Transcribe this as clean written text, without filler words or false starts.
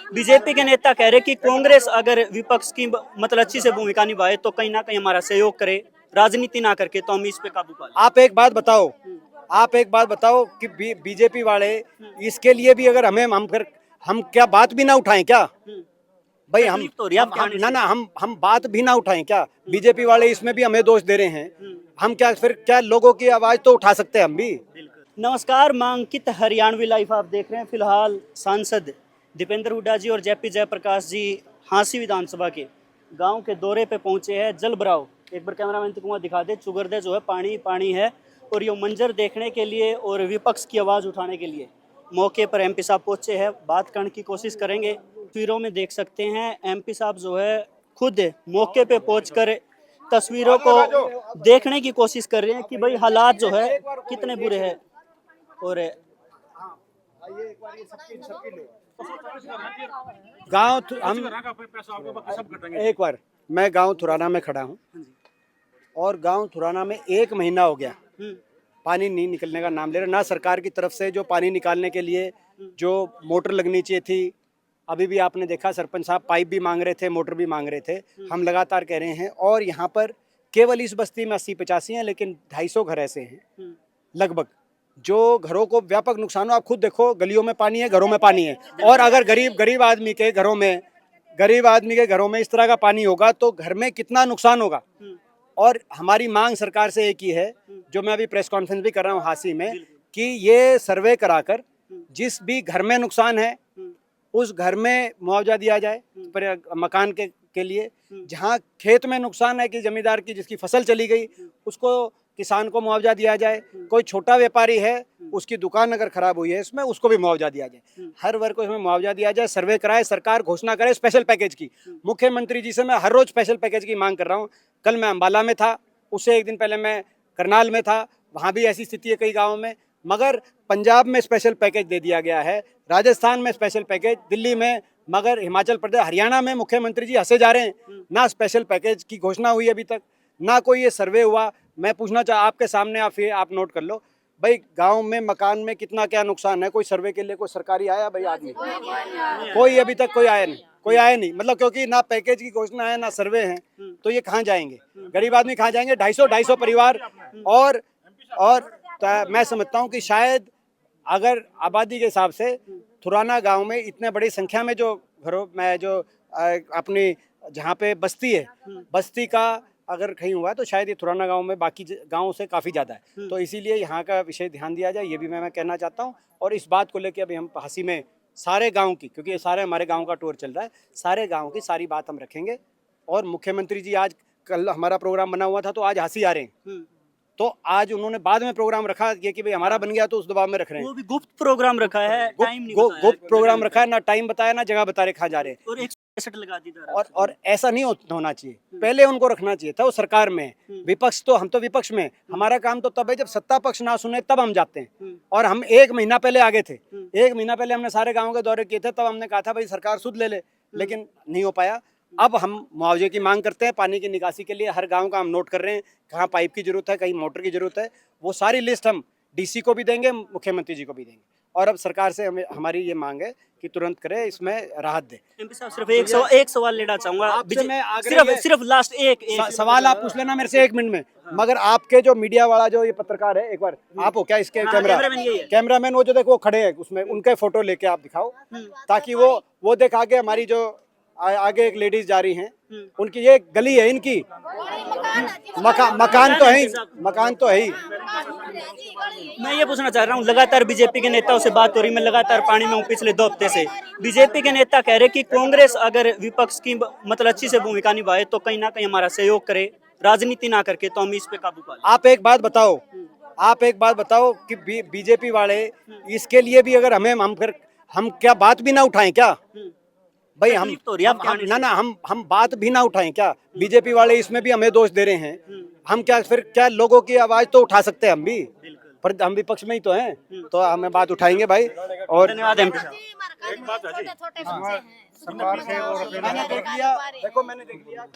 BJP के नेता कह रहे कि कांग्रेस अगर विपक्ष की मतलब अच्छी से भूमिका निभाए तो कहीं ना कहीं हमारा सहयोग करे, राजनीति ना करके तो हम इस पे काबू पा लें। आप एक बात बताओ कि बीजेपी वाले इसके लिए भी अगर हम क्या बात भी ना उठाएं क्या भाई? हम बात भी ना उठाएं क्या? बीजेपी वाले इसमें भी हमें दोष दे रहे हैं। हम क्या लोगों की आवाज तो उठा सकते हैं हम भी। नमस्कार, मैं अंकित, हरियाणवी लाइफ आप देख रहे हैं। फिलहाल सांसद दीपेंद्र हुड्डा जी और जेपी जयप्रकाश जी हांसी विधानसभा के गांव के दौरे पे पहुंचे हैं। जल भराव, एक बार कैमरामैन को दिखा दे, चुगरदे जो है पानी पानी है। और ये मंजर देखने के लिए और विपक्ष की आवाज़ उठाने के लिए मौके पर एमपी साहब पहुंचे हैं। बात करने की कोशिश करेंगे। तस्वीरों में देख सकते हैं एमपी साहब जो है खुद मौके पे पहुंचकर तस्वीरों को देखने की कोशिश कर रहे हैं कि भाई हालात जो है कितने बुरे हैं। और मैं गांव थुराना में खड़ा हूँ और गांव थुराना में 1 महीना हो गया, पानी नहीं निकलने का नाम ले रहा। ना सरकार की तरफ से जो पानी निकालने के लिए जो मोटर लगनी चाहिए थी, अभी भी आपने देखा सरपंच साहब पाइप भी मांग रहे थे, मोटर भी मांग रहे थे। हम लगातार कह रहे हैं। और यहाँ पर केवल इस बस्ती में 80-85 हैं, लेकिन 250 घर ऐसे हैं लगभग जो घरों को व्यापक नुकसान हो। आप खुद देखो, गलियों में पानी है, घरों में पानी है। और अगर गरीब आदमी के घरों में इस तरह का पानी होगा तो घर में कितना नुकसान होगा। और हमारी मांग सरकार से एक ही है, जो मैं अभी प्रेस कॉन्फ्रेंस भी कर रहा हूँ हांसी में, कि ये सर्वे कराकर जिस भी घर में नुकसान है उस घर में मुआवजा दिया जाए मकान के लिए। जहाँ खेत में नुकसान है कि जमींदार की जिसकी फसल चली गई उसको किसान को मुआवजा दिया जाए। कोई छोटा व्यापारी है, उसकी दुकान अगर खराब हुई है इसमें, उसको भी मुआवजा दिया जाए। हर वर्ग को इसमें मुआवजा दिया जाए। सर्वे कराए, सरकार घोषणा करे स्पेशल पैकेज की। मुख्यमंत्री जी से मैं हर रोज स्पेशल पैकेज की मांग कर रहा हूँ। कल मैं अम्बाला में था, उससे एक दिन पहले मैं करनाल में था, वहाँ भी ऐसी स्थिति है कई गाँवों में। मगर पंजाब में स्पेशल पैकेज दे दिया गया है, राजस्थान में स्पेशल पैकेज, दिल्ली में, मगर हिमाचल प्रदेश, हरियाणा में मुख्यमंत्री जी हंसे जा रहे हैं। ना स्पेशल पैकेज की घोषणा हुई अभी तक, ना कोई ये सर्वे हुआ। मैं पूछना चाह आपके सामने, आप नोट कर लो भाई, गांव में मकान में कितना क्या नुकसान है। कोई सर्वे के लिए कोई सरकारी आया भाई आदमी? कोई अभी तक कोई आया नहीं। मतलब क्योंकि ना पैकेज की घोषणा है ना सर्वे है, तो ये कहाँ जाएंगे? गरीब आदमी कहाँ जाएंगे? 250 परिवार। और मैं समझता हूँ कि शायद अगर आबादी के हिसाब से थुराना गांव में इतने बड़ी संख्या में जो घरों में जो अपनी जहाँ पे बस्ती है, बस्ती का अगर कहीं हुआ तो शायद ये थुराना गांव में बाकी गांवों से काफ़ी ज़्यादा है। तो इसीलिए यहाँ का विषय ध्यान दिया जाए, ये भी मैं कहना चाहता हूँ। और इस बात को लेकर अभी हम हंसी में सारे गाँव की, क्योंकि ये सारे हमारे गाँव का टूर चल रहा है, सारे गाँव की सारी बात हम रखेंगे। और मुख्यमंत्री जी आज, कल हमारा प्रोग्राम बना हुआ था तो आज हंसी आ रहे हैं, तो आज उन्होंने बाद में प्रोग्राम रखा ये कि भाई हमारा बन गया तो उस दबाव में रख रहे हैं। वो भी गुप्त प्रोग्राम रखा है, गुप्त प्रोग्राम रखा है, ना टाइम बताया ना जगह बता रहे कहाँ जा रहे हैं। और 165 लगा दी। और ऐसा नहीं होना चाहिए, पहले उनको रखना चाहिए था। वो सरकार में विपक्ष, तो हम तो विपक्ष में, हमारा काम तो तब है जब सत्ता पक्ष ना सुने, तब हम जाते हैं। और हम 1 महीना पहले आगे थे, 1 महीना पहले हमने सारे गाँव के दौरे किए थे, तब हमने कहा था भाई सरकार सुध ले, लेकिन नहीं हो पाया। अब हम मुआवजे की मांग करते हैं पानी की निकासी के लिए। हर गांव का हम नोट कर रहे हैं, कहाँ पाइप की जरूरत है, कहीं मोटर की जरूरत है। वो सारी लिस्ट हम डीसी को भी देंगे, मुख्यमंत्री जी को भी देंगे। और अब सरकार से हमारी ये मांग है कि तुरंत करे, इसमें राहत दे। एमपी साहब सिर्फ एक सवाल लेना चाहूंगा आपसे मैं, सिर्फ लास्ट एक सवाल आप पूछ लेना मेरे से 1 मिनट में। मगर आपके जो मीडिया वाला जो ये पत्रकार है, एक बार आप हो क्या इसके कैमरामैन, वो जो देखो वो खड़े हैं, उसमें उनके फोटो लेके आप दिखाओ, ताकि वो देख आगे हमारी जो आगे एक लेडीज जा रही हैं, उनकी ये गली है, इनकी मकान तो है ही। मैं ये पूछना चाह रहा हूँ, लगातार बीजेपी के नेताओं से बात हो रही, मैं लगातार पानी में हूँ पिछले 2 हफ्ते से। बीजेपी के नेता कह रहे कि कांग्रेस अगर विपक्ष की मतलब अच्छी से भूमिका निभाए तो कहीं ना कहीं हमारा सहयोग करे, राजनीति ना करके तो हम इस पे काबू पा लें। आप एक बात बताओ कि बीजेपी वाले इसके लिए भी अगर हम क्या बात भी ना उठाएं क्या भाई? हम बात भी ना उठाएं क्या? बीजेपी वाले इसमें भी हमें दोष दे रहे हैं। हम क्या लोगों की आवाज तो उठा सकते हैं हम भी, पर हम विपक्ष में ही तो हैं, तो हमें बात उठाएंगे भाई। और धन्यवाद एमपी साहब। एक बात है जी, सरकार से और मैंने देख लिया।